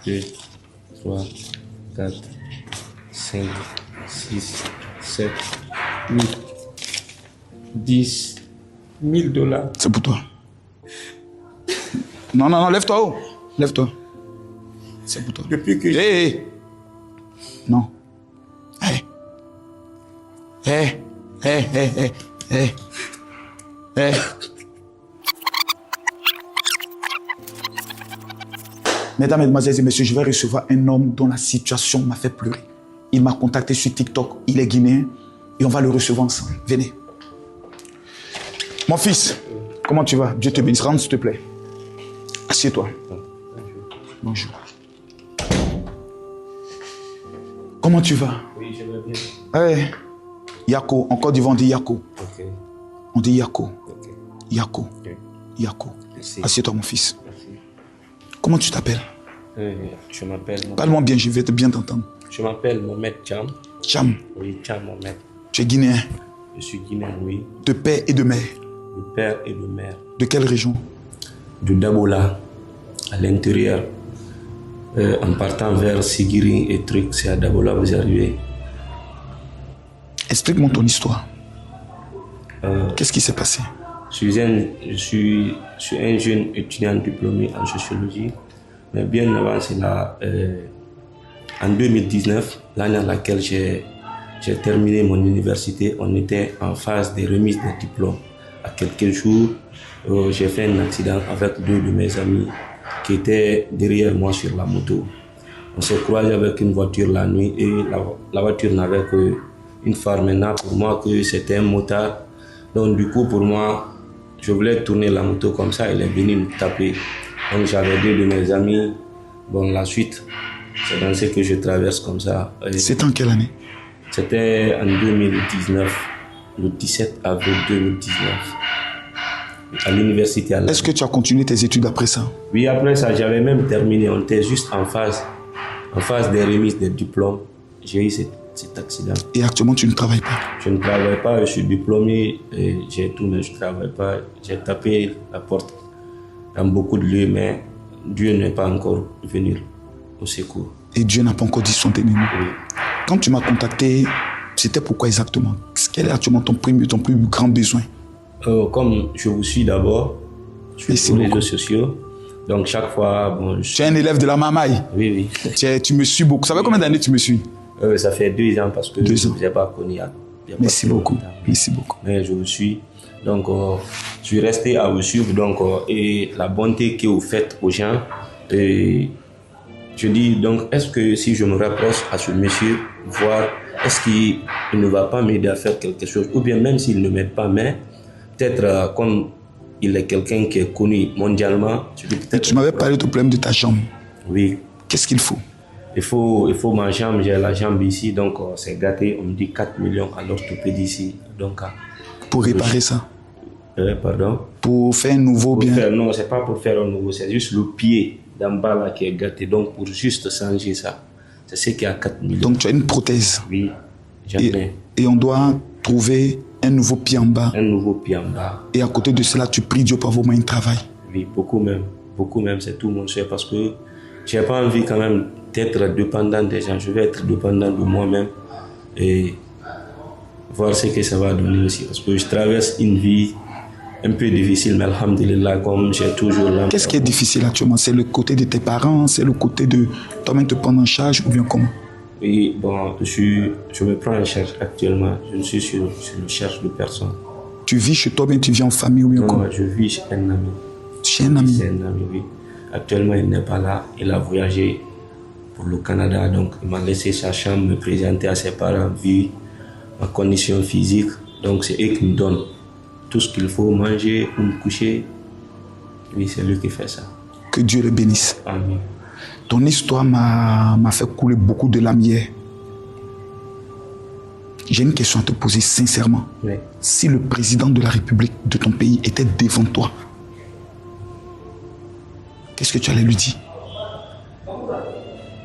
2, 3, 4, 5, 6, 7, 8, 10 000 $. C'est pour toi. Non, non, non, lève-toi haut. Lève-toi. C'est pour toi. Depuis que Hé, non. Hé. Hé. Hé, hé, hé, hé. Hé. Mesdames, Mesdemoiselles et Messieurs, je vais recevoir un homme dont la situation m'a fait pleurer. Il m'a contacté sur TikTok, il est guinéen et on va le recevoir ensemble. Venez. Mon fils, comment tu vas? Dieu te bénisse. Rentre s'il te plaît. Assieds-toi. Bonjour. Comment tu vas? Oui, je vais bien. Hey. Yako, en Côte d'Ivoire on dit Yako. Ok. On dit Yako. Ok. Yako. Ok. Yako. Merci. Assieds-toi mon fils. Merci. Comment tu t'appelles? Je m'appelle... Parle-moi bien, je vais bien t'entendre. Je m'appelle Mohamed Cham. Cham, Oui, Cham Mohamed. tu es guinéen, Je suis guinéen, oui. de père et de mère. Le père et le mère. De quelle région? De Dabola, à l'intérieur. En partant vers Sigiri et truc, c'est à Dabola vous arrivez. Explique-moi ton histoire. Qu'est-ce qui s'est passé? Je suis un jeune étudiant diplômé en sociologie, mais bien avant cela, en 2019, l'année à laquelle j'ai terminé mon université, on était en phase de remise de diplôme. À quelques jours, j'ai fait un accident avec 2 de mes amis qui étaient derrière moi sur la moto. On s'est croisé avec une voiture la nuit et la voiture n'avait qu'une phare. Maintenant, pour moi, que c'était un motard. Donc du coup, pour moi, je voulais tourner la moto comme ça, il est venu me taper. Donc j'avais 2 de mes amis. Bon, la suite, c'est dans ce que je traverse comme ça. C'était en quelle année? C'était en 2019, le 17 avril 2019, à l'université. Est-ce que tu as continué tes études après ça? Oui, après ça, j'avais même terminé. On était juste en phase des remises des diplômes. J'ai eu cet accident. Et actuellement, tu ne travailles pas? Je ne travaille pas, je suis diplômé, et j'ai tout, mais je ne travaille pas. J'ai tapé la porte dans beaucoup de lieux, mais Dieu n'est pas encore venu au secours. Et Dieu n'a pas encore dit son dernier mot. Oui. Quand tu m'as contacté, c'était pourquoi exactement? Quel est actuellement ton plus grand besoin? Comme je vous suis d'abord sur les réseaux sociaux, donc chaque fois... Bon, Tu es un élève de la Mamaï? Oui, oui. Tu me suis beaucoup. Ça fait combien d'années tu me suis? Ça fait 2 ans parce que je ne vous ai pas connu. Merci beaucoup. Merci beaucoup. Mais je vous suis. Donc, je suis resté à vous suivre. Donc, et la bonté que vous faites aux gens. Et je dis, donc, est-ce que si je me rapproche à ce monsieur, voir, est-ce qu'il ne va pas m'aider à faire quelque chose? Ou bien même s'il ne m'aide pas, mais peut-être comme il est quelqu'un qui est connu mondialement. Tu m'avais parlé du problème de ta jambe. Oui. Qu'est-ce qu'il faut? Il faut ma jambe, j'ai la jambe ici, donc c'est gâté. On me dit 4 millions à l'orthopédie ici. Donc, pour réparer ça? Pardon? Pour faire un nouveau bien? Non, c'est pas pour faire un nouveau, c'est juste le pied d'en bas là qui est gâté. Donc pour juste changer ça, c'est ce qui a 4 millions. Donc tu as une prothèse? Oui, j'en ai. Et on doit trouver un nouveau pied en bas? Un nouveau pied en bas. Et à côté de cela, tu pries Dieu pour avoir moins de travail? Oui, beaucoup même, c'est tout mon souhait parce que j'ai pas envie quand même d'être dépendant des gens. Je vais être dépendant de moi-même et voir ce que ça va donner aussi. Parce que je traverse une vie un peu difficile, mais alhamdulillah, comme j'ai toujours là. Qu'est-ce qui est difficile actuellement? C'est le côté de tes parents? C'est le côté de toi-même te prendre en charge ou bien comment? Oui, bon, je me prends en charge actuellement. Je ne suis sur le charge de personne. Tu vis chez toi ou bien tu vis en famille ou bien comment? Non, je vis chez un ami. Chez un ami? C'est un ami, oui. Actuellement, il n'est pas là. Il a voyagé pour le Canada, donc il m'a laissé sa chambre, me présenter à ses parents, vu ma condition physique. Donc c'est eux qui me donnent tout ce qu'il faut, manger ou me coucher. Oui, c'est lui qui fait ça. Que Dieu le bénisse. Amen. Ton histoire m'a fait couler beaucoup de larmes hier. J'ai une question à te poser sincèrement. Oui. Si le président de la République de ton pays était devant toi, qu'est-ce que tu allais lui dire?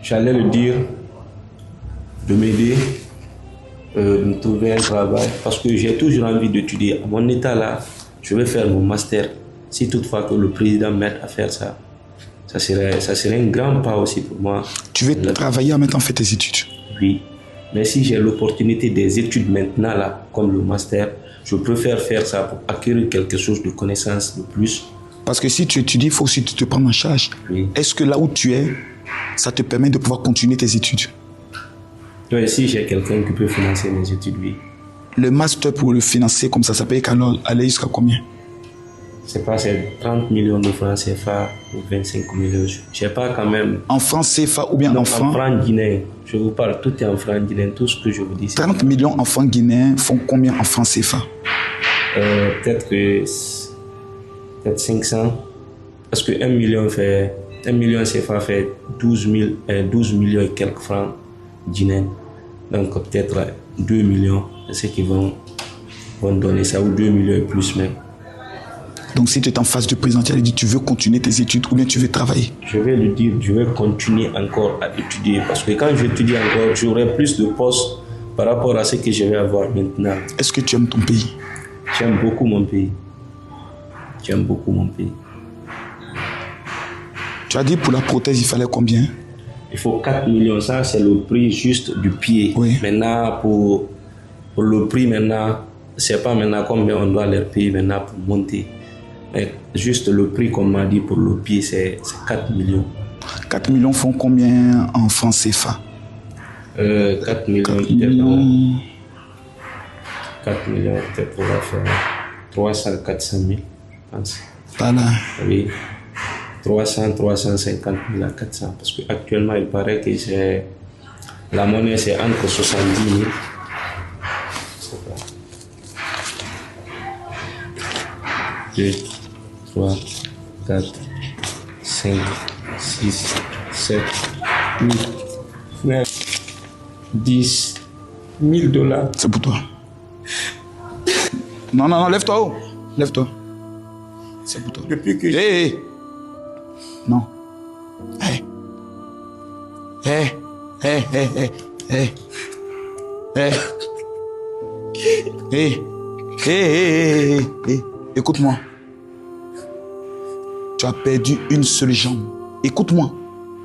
J'allais lui dire de m'aider, de me trouver un travail, parce que j'ai toujours envie d'étudier. À mon état là, je vais faire mon master. Si toutefois que le président m'aide à faire ça, Ça serait un grand pas aussi pour moi. Tu veux travailler en même temps faire tes études? Oui. Mais si j'ai l'opportunité des études maintenant, là, comme le master, je préfère faire ça pour acquérir quelque chose de connaissance de plus. Parce que si tu étudies, il faut aussi te prendre en charge. Oui. Est-ce que là où tu es, ça te permet de pouvoir continuer tes études? Oui, si j'ai quelqu'un qui peut financer mes études, oui. Le master pour le financer comme ça paye aller jusqu'à combien? C'est pas, c'est 30 millions de francs CFA ou 25 millions. Je sais pas quand même. En francs CFA ou bien Non, en francs? En francs guinéens. Je vous parle, tout est en francs guinéens, tout ce que je vous dis. 30 millions en francs guinéens font combien en francs CFA? Peut-être 500. Parce que 1 million CFA fait 12 millions et quelques francs guinéens. Donc peut-être 2 millions, c'est ce qu'ils vont donner ça, ou 2 millions et plus même. Donc si tu es en phase de président, tu lui dis tu veux continuer tes études ou bien tu veux travailler? Je vais lui dire, je vais continuer encore à étudier. Parce que quand j'étudie encore, j'aurai plus de postes par rapport à ce que je vais avoir maintenant. Est-ce que tu aimes ton pays? J'aime beaucoup mon pays. J'aime beaucoup mon pays. Tu as dit pour la prothèse, il fallait combien? Il faut 4 millions. Ça, c'est le prix juste du pied. Oui. Maintenant, pour le prix, maintenant, c'est pas maintenant combien on doit leur payer maintenant pour monter. Mais juste le prix qu'on m'a dit pour le pied, c'est 4 millions. 4 millions font combien en francs CFA? 4 millions, 4 millions. 4 millions, peut-être on va faire 300, 400 000, je pense. Voilà. Oui. 300, 350 000 à 400. Parce qu'actuellement, il paraît que la monnaie, c'est entre 70 000. C'est pas. 2, 3, 4, 5, 6, 7, 8, 9, 10 000 $. C'est pour toi. Non, non, non, lève-toi haut. Lève-toi. C'est pour toi. Depuis que Hé, non. Hé. Hé. Hé, hé, hé, hé. Hé. Hé. Hé, hé, hé. Écoute-moi. Tu as perdu une seule jambe. Écoute-moi.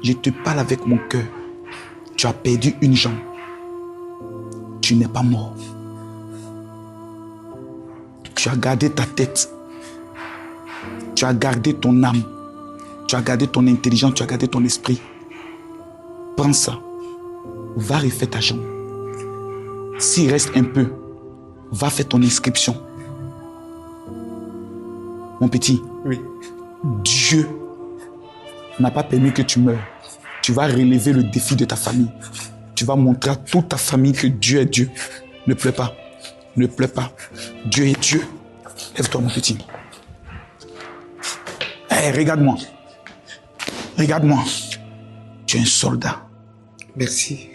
Je te parle avec mon cœur. Tu as perdu une jambe. Tu n'es pas mort. Tu as gardé ta tête. Tu as gardé ton âme. Tu as gardé ton intelligence. Tu as gardé ton esprit. Prends ça. Va refaire ta jambe. S'il reste un peu, va faire ton inscription. Mon petit. Oui. Dieu n'a pas permis que tu meures. Tu vas relever le défi de ta famille. Tu vas montrer à toute ta famille que Dieu est Dieu. Ne pleure pas. Ne pleure pas. Dieu est Dieu. Lève-toi, mon petit. Hey, regarde-moi. Regarde-moi. Tu es un soldat. Merci.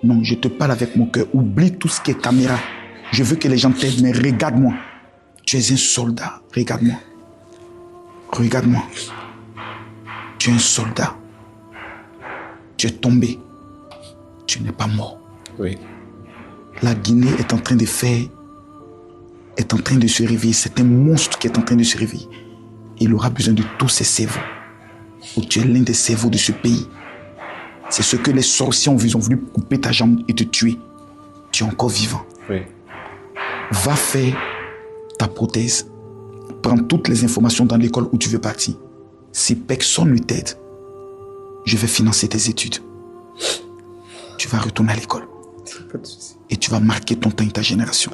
Non, je te parle avec mon cœur. Oublie tout ce qui est caméra. Je veux que les gens t'aident, mais regarde-moi. Tu es un soldat. Regarde-moi. Regarde-moi. Tu es un soldat. Tu es tombé. Tu n'es pas mort. Oui. La Guinée est en train de se réveiller. C'est un monstre qui est en train de se réveiller. Il aura besoin de tous ses cerveaux. Ou tu es l'un des cerveaux de ce pays. C'est ce que les sorciers ont vu. Ils ont voulu couper ta jambe et te tuer. Tu es encore vivant. Oui. Va faire ta prothèse. Prends toutes les informations dans l'école où tu veux partir. Si personne ne t'aide, je vais financer tes études. Tu vas retourner à l'école. Pas de souci. Et tu vas marquer ton temps et ta génération.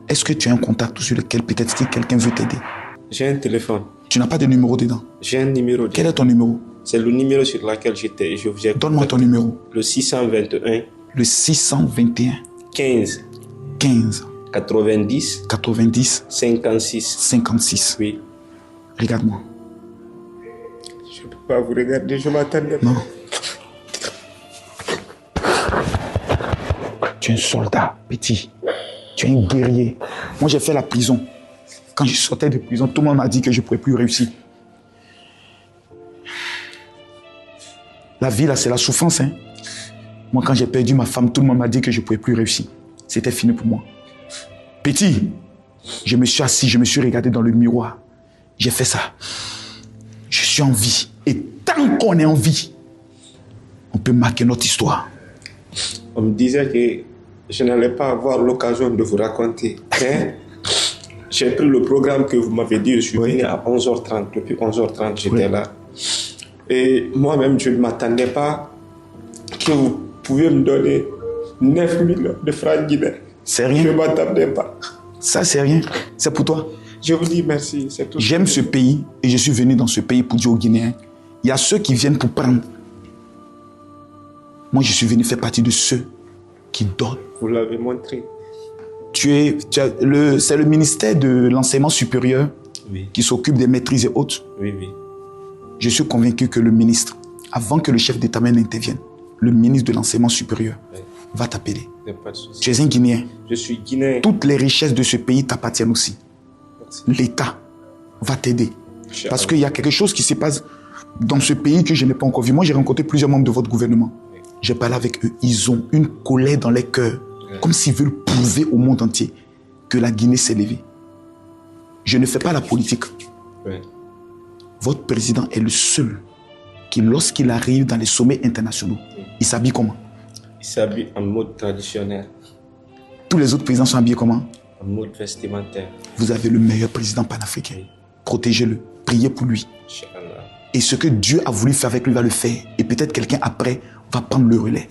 Est-ce que tu as un contact sur lequel peut-être si quelqu'un veut t'aider? J'ai un téléphone. Tu n'as pas de numéro dedans? J'ai un numéro. Quel est ton numéro? C'est le numéro sur lequel j'étais. Donne-moi ton numéro. Le 621. Le 621 15. 15 90. 90 56. 56. Oui. Regarde-moi. Je ne peux pas vous regarder, je m'attendais. Non. Tu es un soldat, petit. Tu es un guerrier. Moi, j'ai fait la prison. Quand je sortais de prison, tout le monde m'a dit que je ne pourrais plus réussir. La vie, là, c'est la souffrance. Hein? Moi, quand j'ai perdu ma femme, tout le monde m'a dit que je ne pouvais plus réussir. C'était fini pour moi. Petit, je me suis assis, je me suis regardé dans le miroir. J'ai fait ça. Je suis en vie. Et tant qu'on est en vie, on peut marquer notre histoire. On me disait que je n'allais pas avoir l'occasion de vous raconter. Mais j'ai pris le programme que vous m'avez dit, je suis venu à 11h30. Depuis 11h30, j'étais là. Et moi-même, je ne m'attendais pas que vous pouviez me donner 9 millions de francs guinéens. C'est rien. Je ne m'attendais pas. Ça, c'est rien. C'est pour toi. Je vous dis merci, c'est tout. J'aime ce pays et je suis venu dans ce pays pour dire aux Guinéens, il y a ceux qui viennent pour prendre. Moi, je suis venu faire partie de ceux qui donnent. Vous l'avez montré. C'est le ministère de l'enseignement supérieur qui s'occupe des maîtrises et autres. Oui, oui. Je suis convaincu que le ministre, avant que le chef d'État même n'intervienne, le ministre de l'enseignement supérieur va t'appeler. Tu es un Guinéen. Je suis Guinéen. Toutes les richesses de ce pays t'appartiennent aussi. L'État va t'aider. Parce qu'il y a quelque chose qui se passe dans ce pays que je n'ai pas encore vu. Moi, j'ai rencontré plusieurs membres de votre gouvernement. J'ai parlé avec eux. Ils ont une colère dans les cœurs. Comme s'ils veulent prouver au monde entier que la Guinée s'est levée. Je ne fais pas la politique. Votre président est le seul qui, lorsqu'il arrive dans les sommets internationaux, il s'habille comment? Il s'habille en mode traditionnel. Tous les autres présidents sont habillés comment? En mode vestimentaire. Vous avez le meilleur président panafricain. Protégez-le. Priez pour lui. Inch'Allah. Et ce que Dieu a voulu faire avec lui va le faire. Et peut-être quelqu'un après va prendre le relais.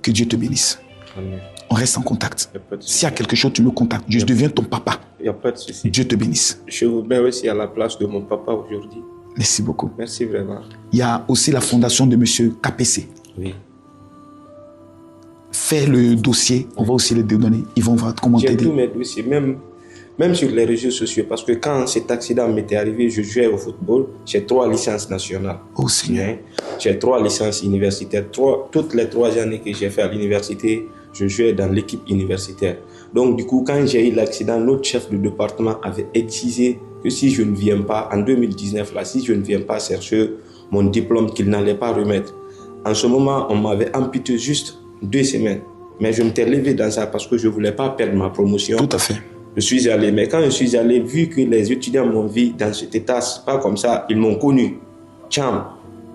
Que Dieu te bénisse. Amen. On reste en contact. S'il y a quelque chose, tu me contactes. Je deviens ton papa. Il n'y a pas de souci. Dieu te bénisse. Je vous mets aussi à la place de mon papa aujourd'hui. Merci beaucoup. Merci vraiment. Il y a aussi la fondation de M. KPC. Oui. Fais le dossier, on va aussi les donner. Ils vont voir comment J'ai t'aider. tous mes dossiers, même sur les réseaux sociaux, parce que quand cet accident m'était arrivé, je jouais au football, j'ai 3 licences nationales. Oh Seigneur. J'ai 3 licences universitaires. Toutes les 3 années que j'ai fait à l'université, je jouais dans l'équipe universitaire. Donc du coup, quand j'ai eu l'accident, notre chef de département avait exigé que si je ne viens pas, en 2019, là, si je ne viens pas chercher mon diplôme, qu'il n'allait pas remettre. En ce moment, on m'avait amputé juste 2 semaines. Mais je m'étais levé dans ça parce que je ne voulais pas perdre ma promotion. Tout à fait. Je suis allé, mais quand je suis allé, vu que les étudiants m'ont vu dans cet état, c'est pas comme ça, ils m'ont connu. Tcham,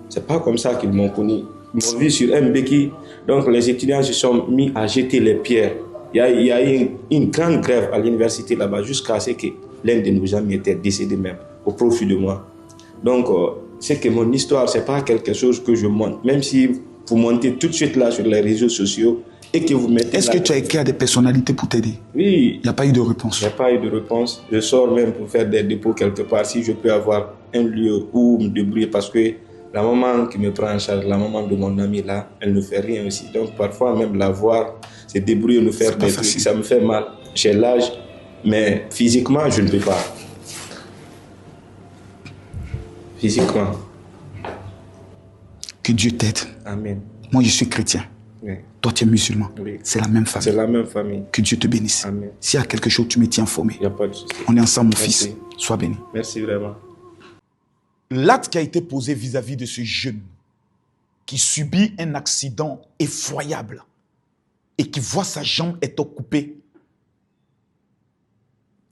c'est pas comme ça qu'ils m'ont connu. Ils m'ont vu sur un béquille. Donc les étudiants se sont mis à jeter les pierres. Il y a eu une grande grève à l'université là-bas jusqu'à ce que l'un de nos amis était décédé même, au profit de moi. Donc, c'est que mon histoire, c'est pas quelque chose que je monte. Même si vous montez tout de suite là sur les réseaux sociaux et que vous mettez... Est-ce que tu as écrit à des personnalités pour t'aider? Oui. Il n'y a pas eu de réponse. Il n'y a pas eu de réponse. Je sors même pour faire des dépôts quelque part, si je peux avoir un lieu où me débrouiller, parce que la maman qui me prend en charge, la maman de mon ami là, elle ne fait rien aussi. Donc parfois même la voir, se débrouiller, nous faire des trucs, ça me fait mal. J'ai l'âge, mais physiquement, je ne peux pas. Physiquement. Que Dieu t'aide. Amen. Moi, je suis chrétien. Oui. Toi, tu es musulman. Oui. C'est la même famille. C'est la même famille. Que Dieu te bénisse. Amen. S'il y a quelque chose, tu me tiens informé. Il n'y a pas de souci. On est ensemble, mon Merci. fils. Sois béni. Merci vraiment. L'acte qui a été posé vis-à-vis de ce jeune qui subit un accident effroyable et qui voit sa jambe être coupée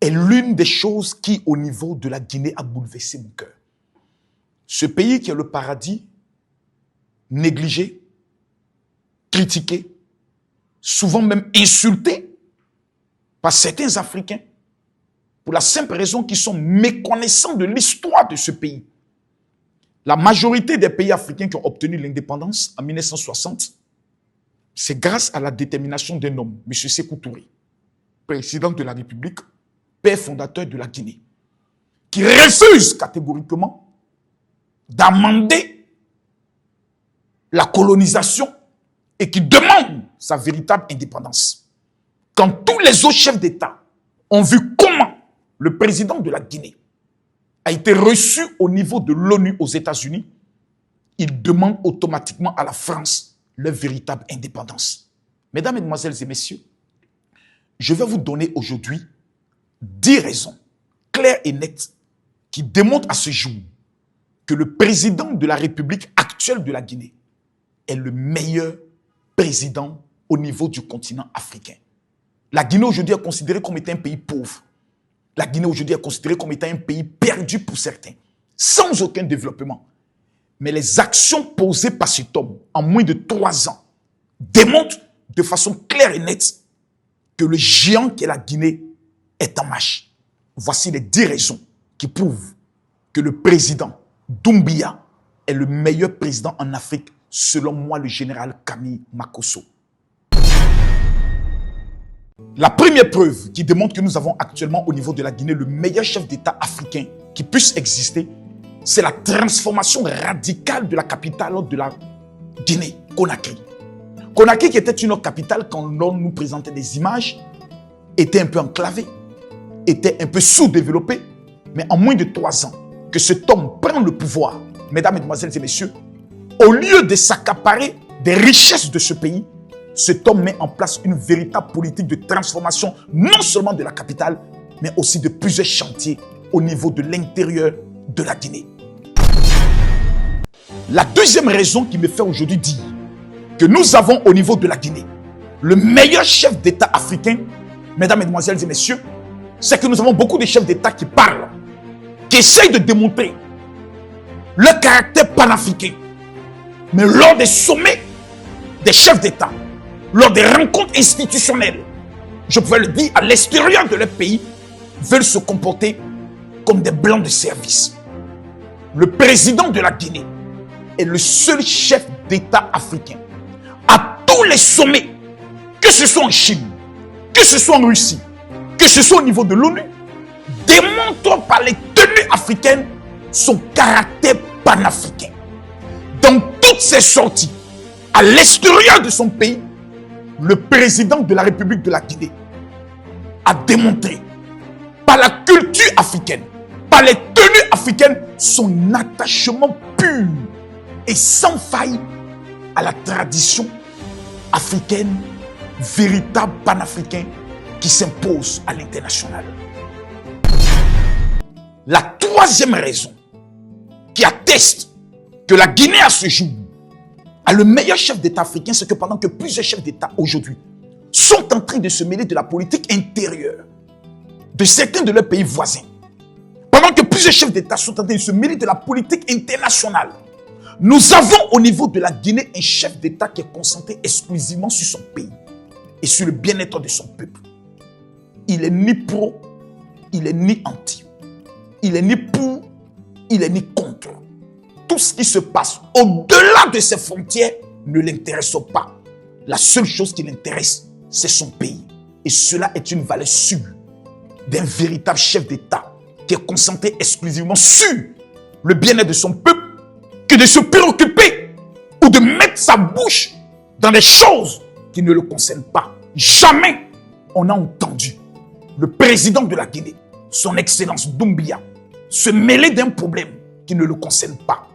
est l'une des choses qui, au niveau de la Guinée, a bouleversé mon cœur. Ce pays qui est le paradis, négligé, critiqué, souvent même insulté par certains Africains, pour la simple raison qu'ils sont méconnaissants de l'histoire de ce pays. La majorité des pays africains qui ont obtenu l'indépendance en 1960, c'est grâce à la détermination d'un homme, M. Sékou Touré, président de la République, père fondateur de la Guinée, qui refuse catégoriquement d'amender la colonisation et qui demande sa véritable indépendance. Quand tous les autres chefs d'État ont vu comment le président de la Guinée a été reçu au niveau de l'ONU aux États-Unis, ils demandent automatiquement à la France leur véritable indépendance. Mesdames, Mesdemoiselles et Messieurs, je vais vous donner aujourd'hui 10 raisons claires et nettes qui démontrent à ce jour que le président de la République actuelle de la Guinée est le meilleur président au niveau du continent africain. La Guinée aujourd'hui est considérée comme étant un pays pauvre. La Guinée aujourd'hui est considérée comme étant un pays perdu pour certains. sans aucun développement. Mais les actions posées par cet homme en moins de 3 ans démontrent de façon claire et nette que le géant qu'est la Guinée est en marche. Voici les 10 raisons qui prouvent que le président Doumbia est le meilleur président en Afrique, selon moi, le général Camille Makosso. La première preuve qui démontre que nous avons actuellement au niveau de la Guinée le meilleur chef d'État africain qui puisse exister, c'est la transformation radicale de la capitale de la Guinée, Conakry. Conakry, qui était une autre capitale, quand l'on nous présentait des images, était un peu enclavée, était un peu sous-développée, mais en moins de 3 ans, que cet homme prend le pouvoir, mesdames, mesdemoiselles et messieurs, au lieu de s'accaparer des richesses de ce pays, cet homme met en place une véritable politique de transformation, non seulement de la capitale, mais aussi de plusieurs chantiers au niveau de l'intérieur de la Guinée. La deuxième raison qui me fait aujourd'hui dire que nous avons au niveau de la Guinée le meilleur chef d'État africain, mesdames, mesdemoiselles et messieurs, c'est que nous avons beaucoup de chefs d'État qui parlent, qui essayent de démontrer leur caractère panafricain. Mais lors des sommets des chefs d'État, lors des rencontres institutionnelles, je pouvais le dire, à l'extérieur de leur pays, veulent se comporter comme des blancs de service. Le président de la Guinée est le seul chef d'État africain à tous les sommets, que ce soit en Chine, que ce soit en Russie, que ce soit au niveau de l'ONU, démontre par les tenues africaines son caractère panafricain. Dans toutes ses sorties, à l'extérieur de son pays, le président de la République de la Guinée a démontré par la culture africaine, par les tenues africaines, son attachement pur et sans faille à la tradition africaine, véritable panafricain qui s'impose à l'international. La troisième raison qui atteste que la Guinée à ce jour a le meilleur chef d'État africain, c'est que pendant que plusieurs chefs d'État aujourd'hui sont en train de se mêler de la politique intérieure de certains de leurs pays voisins, pendant que plusieurs chefs d'État sont en train de se mêler de la politique internationale, nous avons au niveau de la Guinée un chef d'État qui est concentré exclusivement sur son pays et sur le bien-être de son peuple. Il est ni pro, il est ni anti. Il est ni pour, il est ni contre. Tout ce qui se passe au-delà de ses frontières ne l'intéresse pas. La seule chose qui l'intéresse, c'est son pays. Et cela est une valeur sûre d'un véritable chef d'État qui est concentré exclusivement sur le bien-être de son peuple, que de se préoccuper ou de mettre sa bouche dans des choses qui ne le concernent pas. Jamais on n'a entendu le président de la Guinée, son excellence Doumbia, se mêler d'un problème qui ne le concerne pas.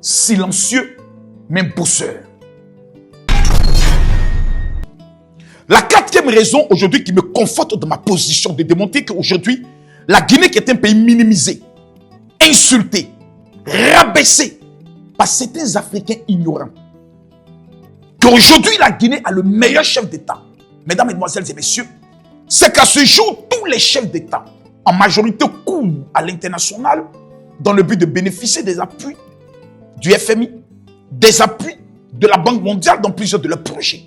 Silencieux, mais bosseur. La quatrième raison aujourd'hui qui me conforte dans ma position de démontrer qu'aujourd'hui, la Guinée qui est un pays minimisé, insulté, rabaissé par certains Africains ignorants, qu'aujourd'hui la Guinée a le meilleur chef d'État, mesdames, mesdemoiselles et messieurs, c'est qu'à ce jour, tous les chefs d'État, en majorité, courent à l'international dans le but de bénéficier des appuis du FMI, des appuis de la Banque mondiale dans plusieurs de leurs projets.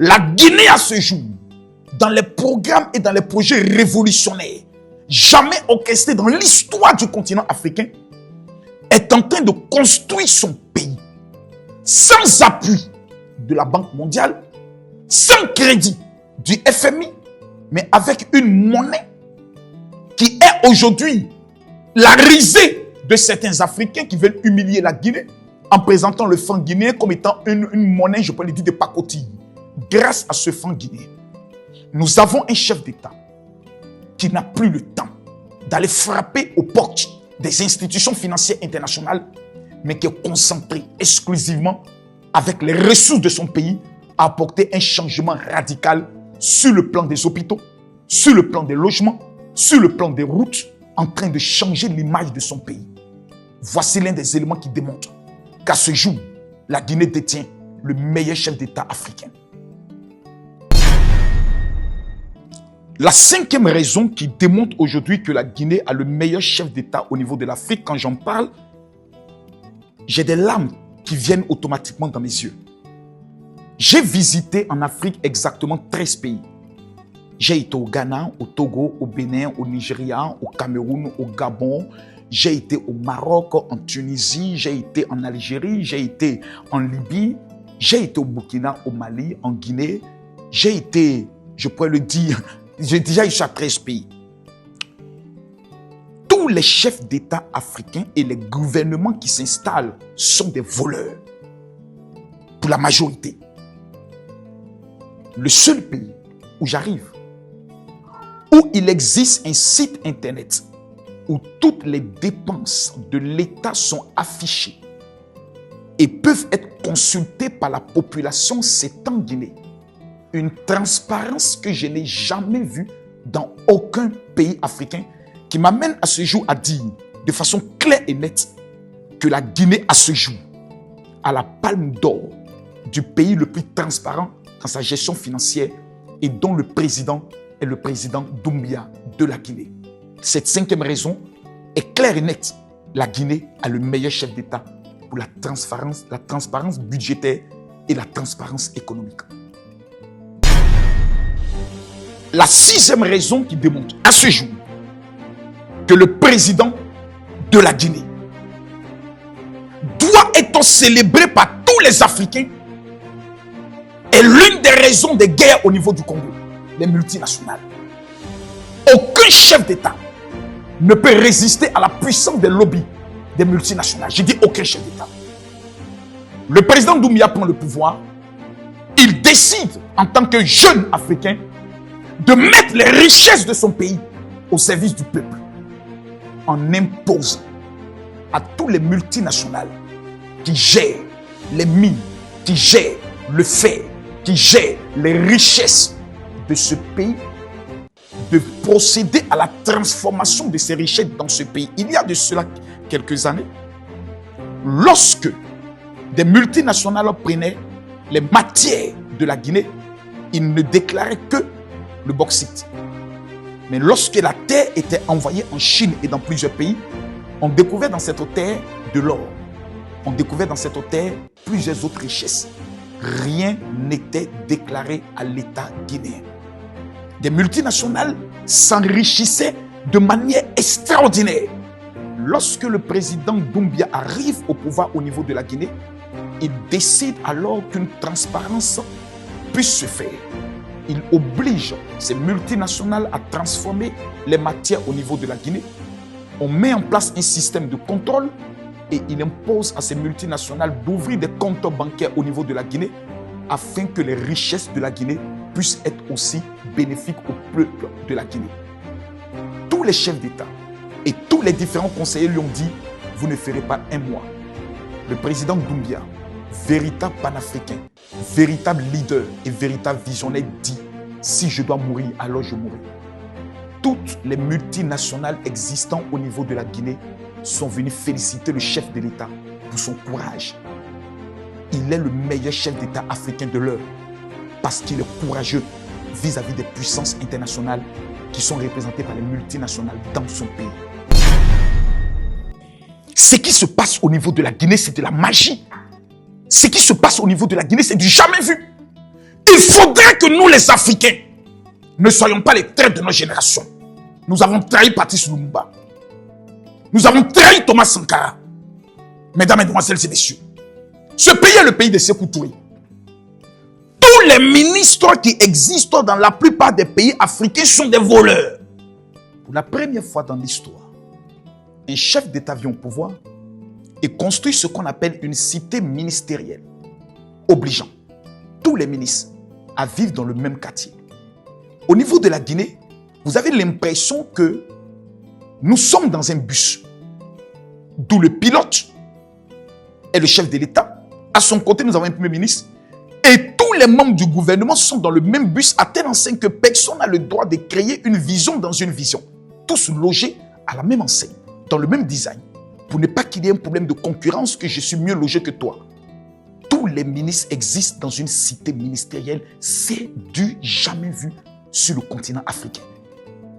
La Guinée à ce jour, dans les programmes et dans les projets révolutionnaires, jamais orchestrés dans l'histoire du continent africain, est en train de construire son pays sans appui de la Banque mondiale, sans crédit du FMI, mais avec une monnaie qui est aujourd'hui la risée de certains Africains qui veulent humilier la Guinée en présentant le franc guinéen comme étant une monnaie, je peux le dire, de pacotille. Grâce à ce franc guinéen, nous avons un chef d'État qui n'a plus le temps d'aller frapper aux portes des institutions financières internationales, mais qui est concentré exclusivement avec les ressources de son pays à apporter un changement radical sur le plan des hôpitaux, sur le plan des logements, sur le plan des routes, en train de changer l'image de son pays. Voici l'un des éléments qui démontrent qu'à ce jour, la Guinée détient le meilleur chef d'État africain. La cinquième raison qui démontre aujourd'hui que la Guinée a le meilleur chef d'État au niveau de l'Afrique, quand j'en parle, j'ai des larmes qui viennent automatiquement dans mes yeux. J'ai visité en Afrique exactement 13 pays. J'ai été au Ghana, au Togo, au Bénin, au Nigeria, au Cameroun, au Gabon. J'ai été au Maroc, en Tunisie, j'ai été en Algérie, j'ai été en Libye, j'ai été au Burkina, au Mali, en Guinée. J'ai été, je pourrais le dire, j'ai déjà été à 13 pays. Tous les chefs d'État africains et les gouvernements qui s'installent sont des voleurs. Pour la majorité. Le seul pays où j'arrive, où il existe un site internet où toutes les dépenses de l'État sont affichées et peuvent être consultées par la population, c'est en Guinée. Une transparence que je n'ai jamais vue dans aucun pays africain qui m'amène à ce jour à dire de façon claire et nette que la Guinée à ce jour a la palme d'or du pays le plus transparent dans sa gestion financière et dont le président est le président Doumbia de la Guinée. Cette cinquième raison est claire et nette. La Guinée a le meilleur chef d'État pour la transparence budgétaire et la transparence économique. La sixième raison qui démontre à ce jour que le président de la Guinée doit être célébré par tous les Africains est l'une des raisons des guerres au niveau du Congo, les multinationales. Aucun chef d'État ne peut résister à la puissance des lobbies des multinationales. Je dis aucun chef d'État. Le président Doumbia prend le pouvoir. Il décide, en tant que jeune Africain, de mettre les richesses de son pays au service du peuple, en imposant à tous les multinationales qui gèrent les mines, qui gèrent le fer, qui gèrent les richesses de ce pays, de procéder à la transformation de ces richesses dans ce pays. Il y a de cela quelques années, lorsque des multinationales prenaient les matières de la Guinée, ils ne déclaraient que le bauxite. Mais lorsque la terre était envoyée en Chine et dans plusieurs pays, on découvrait dans cette terre de l'or. On découvrait dans cette terre plusieurs autres richesses. Rien n'était déclaré à l'État guinéen. Des multinationales s'enrichissaient de manière extraordinaire. Lorsque le président Doumbia arrive au pouvoir au niveau de la Guinée, il décide alors qu'une transparence puisse se faire. Il oblige ces multinationales à transformer les matières au niveau de la Guinée. On met en place un système de contrôle et il impose à ces multinationales d'ouvrir des comptes bancaires au niveau de la Guinée afin que les richesses de la Guinée puissent être aussi bénéfiques au peuple de la Guinée. Tous les chefs d'État et tous les différents conseillers lui ont dit « Vous ne ferez pas un mois ». Le président Doumbia, véritable panafricain, véritable leader et véritable visionnaire, dit « Si je dois mourir, alors je mourrai ». Toutes les multinationales existantes au niveau de la Guinée sont venues féliciter le chef de l'État pour son courage. Il est le meilleur chef d'État africain de l'heure parce qu'il est courageux vis-à-vis des puissances internationales qui sont représentées par les multinationales dans son pays. Ce qui se passe au niveau de la Guinée, c'est de la magie. Ce qui se passe au niveau de la Guinée, c'est du jamais vu. Il faudrait que nous, les Africains, ne soyons pas les traîtres de notre génération. Nous avons trahi Patrice Lumumba. Nous avons trahi Thomas Sankara. Mesdames, Mesdemoiselles et Messieurs, ce pays est le pays de Sékou Touré. Tous les ministres qui existent dans la plupart des pays africains sont des voleurs. Pour la première fois dans l'histoire, un chef d'État vient au pouvoir et construit ce qu'on appelle une cité ministérielle, obligeant tous les ministres à vivre dans le même quartier. Au niveau de la Guinée, vous avez l'impression que nous sommes dans un bus, d'où le pilote est le chef de l'État. À son côté, nous avons un premier ministre. Et tous les membres du gouvernement sont dans le même bus à telle enseigne que personne n'a le droit de créer une vision dans une vision. Tous logés à la même enseigne, dans le même design, pour ne pas qu'il y ait un problème de concurrence que je suis mieux logé que toi. Tous les ministres existent dans une cité ministérielle. C'est du jamais vu sur le continent africain.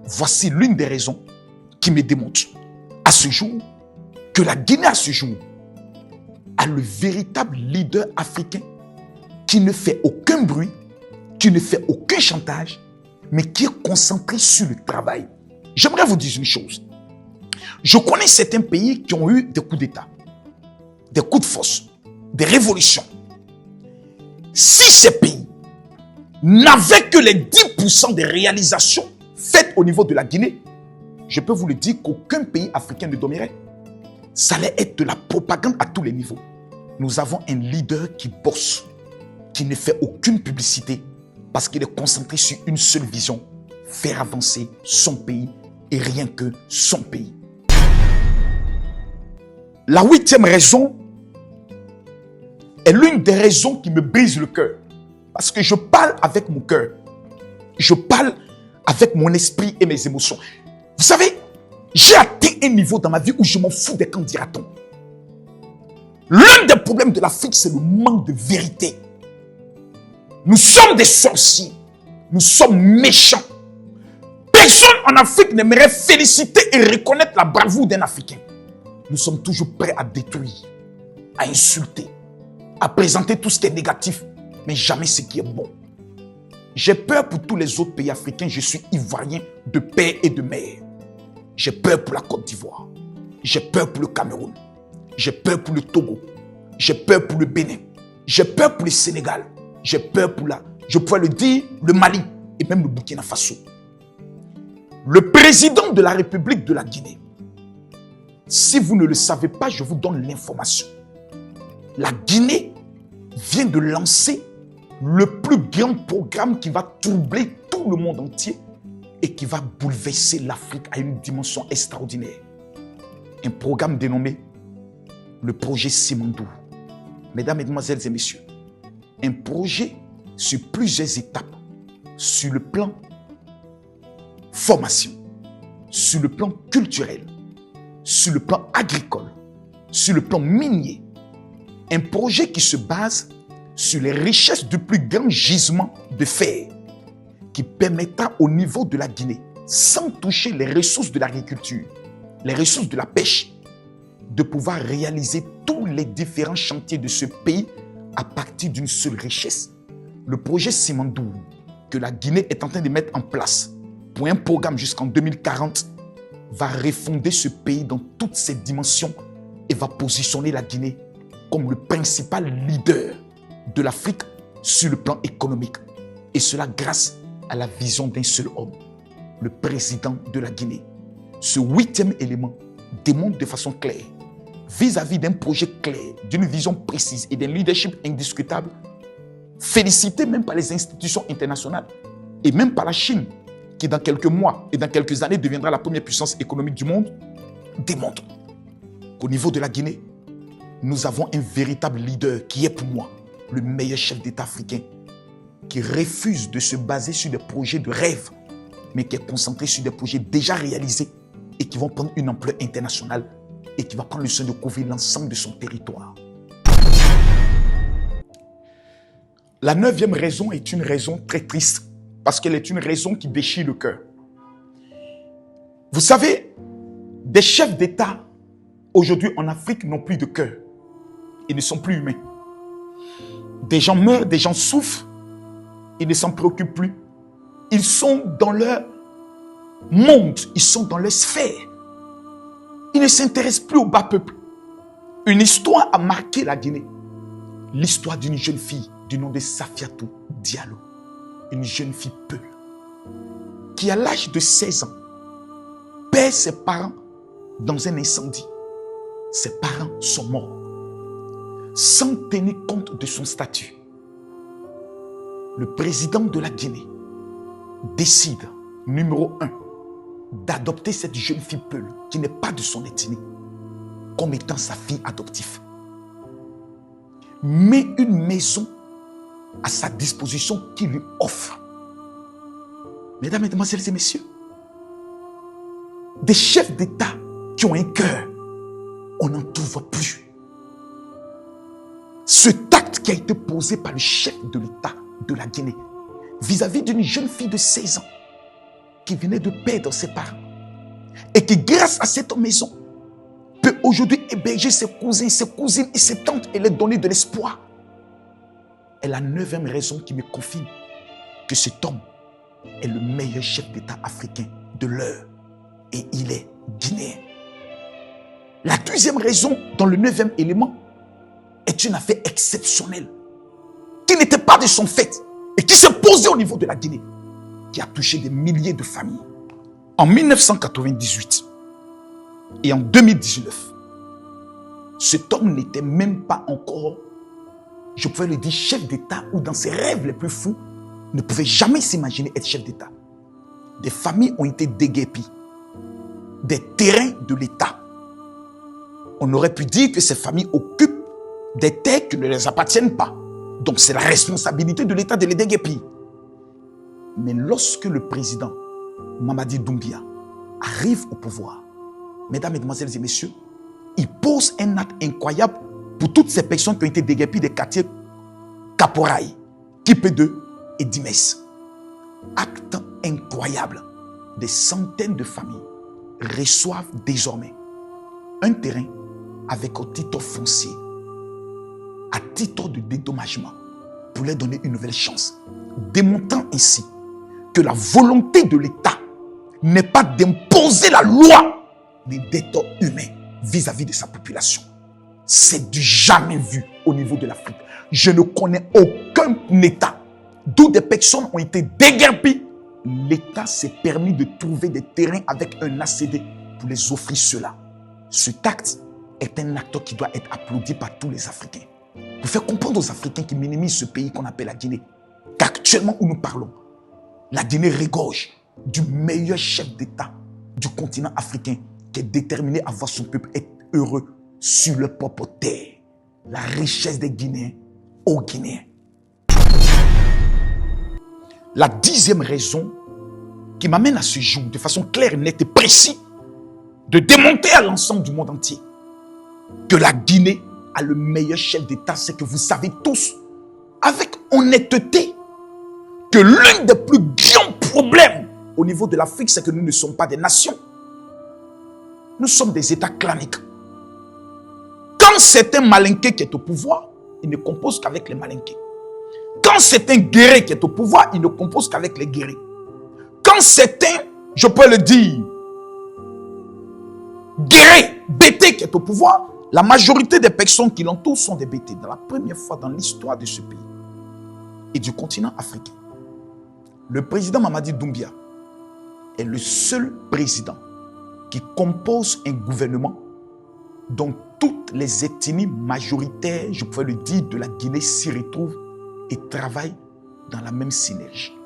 Voici l'une des raisons qui me démontre à ce jour que la Guinée à ce jour a le véritable leader africain qui ne fait aucun bruit, qui ne fait aucun chantage, mais qui est concentré sur le travail. J'aimerais vous dire une chose. Je connais certains pays qui ont eu des coups d'État, des coups de force, des révolutions. Si ces pays n'avaient que les 10% des réalisations faites au niveau de la Guinée, je peux vous le dire qu'aucun pays africain ne dormirait. Ça allait être de la propagande à tous les niveaux. Nous avons un leader qui bosse, qui ne fait aucune publicité parce qu'il est concentré sur une seule vision, faire avancer son pays et rien que son pays. La 8e raison est l'une des raisons qui me brise le cœur. Parce que je parle avec mon cœur. Je parle avec mon esprit et mes émotions. Vous savez, j'ai atteint un niveau dans ma vie où je m'en fous des qu'en dira-t-on. L'un des problèmes de l'Afrique, c'est le manque de vérité. Nous sommes des sorciers. Nous sommes méchants. Personne en Afrique n'aimerait féliciter et reconnaître la bravoure d'un Africain. Nous sommes toujours prêts à détruire, à insulter, à présenter tout ce qui est négatif, mais jamais ce qui est bon. J'ai peur pour tous les autres pays africains. Je suis ivoirien de père et de mère. J'ai peur pour la Côte d'Ivoire. J'ai peur pour le Cameroun. J'ai peur pour le Togo. J'ai peur pour le Bénin. J'ai peur pour le Sénégal. J'ai peur pour je pourrais le dire, le Mali et même le Burkina Faso. Le président de la République de la Guinée, si vous ne le savez pas, je vous donne l'information. La Guinée vient de lancer le plus grand programme qui va troubler tout le monde entier et qui va bouleverser l'Afrique à une dimension extraordinaire. Un programme dénommé le projet Simandou. Mesdames, Mesdemoiselles et Messieurs, un projet sur plusieurs étapes, sur le plan formation, sur le plan culturel, sur le plan agricole, sur le plan minier. Un projet qui se base sur les richesses du plus grand gisement de fer qui permettra au niveau de la Guinée, sans toucher les ressources de l'agriculture, les ressources de la pêche, de pouvoir réaliser tous les différents chantiers de ce pays à partir d'une seule richesse. Le projet Simandou que la Guinée est en train de mettre en place pour un programme jusqu'en 2040 va refonder ce pays dans toutes ses dimensions et va positionner la Guinée comme le principal leader de l'Afrique sur le plan économique. Et cela grâce à la vision d'un seul homme, le président de la Guinée. Ce 8e élément démontre de façon claire, vis-à-vis d'un projet clair, d'une vision précise et d'un leadership indiscutable, félicité même par les institutions internationales et même par la Chine, qui dans quelques mois et dans quelques années deviendra la première puissance économique du monde, démontre qu'au niveau de la Guinée, nous avons un véritable leader qui est pour moi le meilleur chef d'État africain, qui refuse de se baser sur des projets de rêve, mais qui est concentré sur des projets déjà réalisés et qui vont prendre une ampleur internationale et qui va prendre le soin de couvrir l'ensemble de son territoire. La 9e raison est une raison très triste parce qu'elle est une raison qui déchire le cœur. Vous savez, des chefs d'État aujourd'hui en Afrique n'ont plus de cœur. Ils ne sont plus humains. Des gens meurent, des gens souffrent. Ils ne s'en préoccupent plus. Ils sont dans leur monde, ils sont dans leur sphère. Ils ne s'intéressent plus au bas peuple. Une histoire a marqué la Guinée. L'histoire d'une jeune fille du nom de Safiatou Diallo. Une jeune fille Peul, qui à l'âge de 16 ans, perd ses parents dans un incendie. Ses parents sont morts, sans tenir compte de son statut. Le président de la Guinée décide, numéro 1, d'adopter cette jeune fille Peul, qui n'est pas de son ethnie, comme étant sa fille adoptive. Met une maison à sa disposition qui lui offre. Mesdames, Mesdemoiselles et Messieurs, des chefs d'État qui ont un cœur, on n'en trouve plus. Ce acte qui a été posé par le chef de l'État de la Guinée vis-à-vis d'une jeune fille de 16 ans qui venait de perdre ses parents et qui, grâce à cette maison, peut aujourd'hui héberger ses cousins, ses cousines et ses tantes et leur donner de l'espoir. Et la 9e raison qui me confirme que cet homme est le meilleur chef d'État africain de l'heure et il est guinéen. La 2e raison, dans le 9e élément, est une affaire exceptionnelle qui n'était pas de son fait et qui s'est posée au niveau de la Guinée, qui a touché des milliers de familles. En 1998 et en 2019, cet homme n'était même pas encore, je pouvais le dire, chef d'État ou dans ses rêves les plus fous, ne pouvait jamais s'imaginer être chef d'État. Des familles ont été déguerpies, des terrains de l'État. On aurait pu dire que ces familles occupent des terres qui ne les appartiennent pas. Donc c'est la responsabilité de l'État de les déguerpir. Mais lorsque le président Mamadi Doumbia arrive au pouvoir, mesdames, mesdemoiselles et messieurs, il pose un acte incroyable pour toutes ces personnes qui ont été déguerpies des quartiers Caporaï, Kipé2 et Dimès. Acte incroyable. Des centaines de familles reçoivent désormais un terrain avec un titre foncier, à titre de dédommagement, pour leur donner une nouvelle chance, démontrant ainsi que la volonté de l'État n'est pas d'imposer la loi, mais d'être humain vis-à-vis de sa population. C'est du jamais vu au niveau de l'Afrique. Je ne connais aucun État d'où des personnes ont été déguerpies. L'État s'est permis de trouver des terrains avec un ACD pour les offrir cela. Cet acte est un acte qui doit être applaudi par tous les Africains. Pour faire comprendre aux Africains qui minimisent ce pays qu'on appelle la Guinée, qu'actuellement où nous parlons, la Guinée regorge du meilleur chef d'État du continent africain qui est déterminé à voir son peuple être heureux sur leur propre terre. La richesse des Guinéens aux Guinéens. La 10e raison qui m'amène à ce jour de façon claire, nette et précise de démontrer à l'ensemble du monde entier que la Guinée a le meilleur chef d'État, c'est que vous savez tous, avec honnêteté, que l'un des plus grands problèmes au niveau de l'Afrique, c'est que nous ne sommes pas des nations. Nous sommes des États claniques. Quand c'est un malinqué qui est au pouvoir, il ne compose qu'avec les malinqués. Quand c'est un guerrier qui est au pouvoir, il ne compose qu'avec les guerriers. Quand c'est un, je peux le dire, guerrier, bêté qui est au pouvoir, la majorité des personnes qui l'entourent sont des bêtés. Dans la première fois dans l'histoire de ce pays et du continent africain, le président Mamadi Doumbia est le seul président qui compose un gouvernement dont toutes les ethnies majoritaires, je pourrais le dire, de la Guinée s'y retrouvent et travaillent dans la même synergie.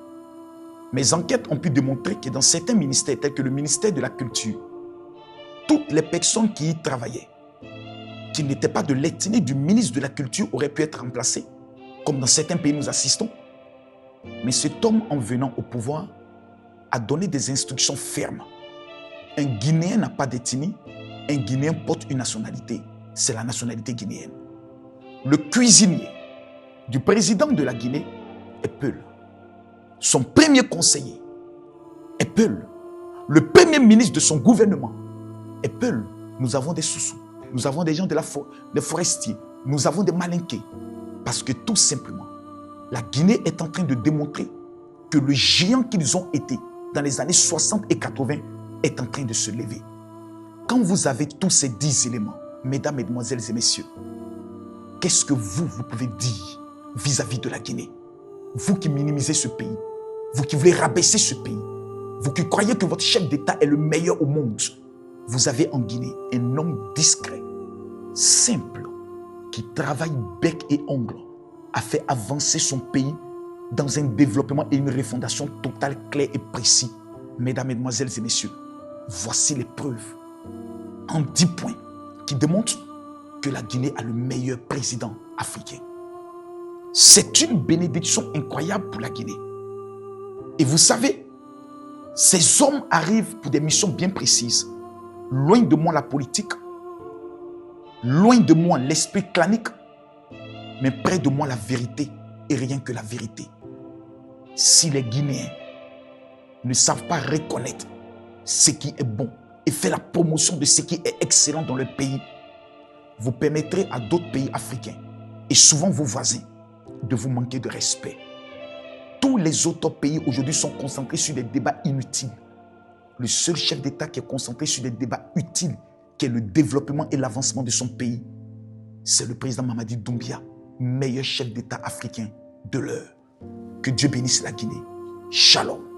Mes enquêtes ont pu démontrer que dans certains ministères, tels que le ministère de la Culture, toutes les personnes qui y travaillaient, qui n'étaient pas de l'ethnie du ministre de la Culture, auraient pu être remplacées, comme dans certains pays nous assistons. Mais cet homme, en venant au pouvoir, a donné des instructions fermes. Un Guinéen n'a pas d'ethnie, un Guinéen porte une nationalité, c'est la nationalité guinéenne. Le cuisinier du président de la Guinée est Peul. Son premier conseiller est Peul. Le premier ministre de son gouvernement est Peul. Nous avons des Soussous, nous avons des gens des forestiers, nous avons des malinqués. Parce que tout simplement, la Guinée est en train de démontrer que le géant qu'ils ont été dans les années 60 et 80 est en train de se lever. Quand vous avez tous ces 10 éléments, mesdames, mesdemoiselles et messieurs, qu'est-ce que vous pouvez dire vis-à-vis de la Guinée? Vous qui minimisez ce pays, vous qui voulez rabaisser ce pays, vous qui croyez que votre chef d'État est le meilleur au monde, vous avez en Guinée un homme discret, simple, qui travaille bec et ongle, a fait avancer son pays dans un développement et une refondation totale, claire et précis. Mesdames, mesdemoiselles et messieurs, voici les preuves en 10 points qui démontrent que la Guinée a le meilleur président africain. C'est une bénédiction incroyable pour la Guinée. Et vous savez, ces hommes arrivent pour des missions bien précises. Loin de moi la politique, loin de moi l'esprit clanique, mais près de moi la vérité et rien que la vérité. Si les Guinéens ne savent pas reconnaître ce qui est bon et faire la promotion de ce qui est excellent dans leur pays, vous permettrez à d'autres pays africains et souvent vos voisins de vous manquer de respect. Tous les autres pays aujourd'hui sont concentrés sur des débats inutiles. Le seul chef d'État qui est concentré sur des débats utiles, qui est le développement et l'avancement de son pays, c'est le président Mamadi Doumbia, meilleur chef d'État africain de l'heure. Que Dieu bénisse la Guinée. Shalom.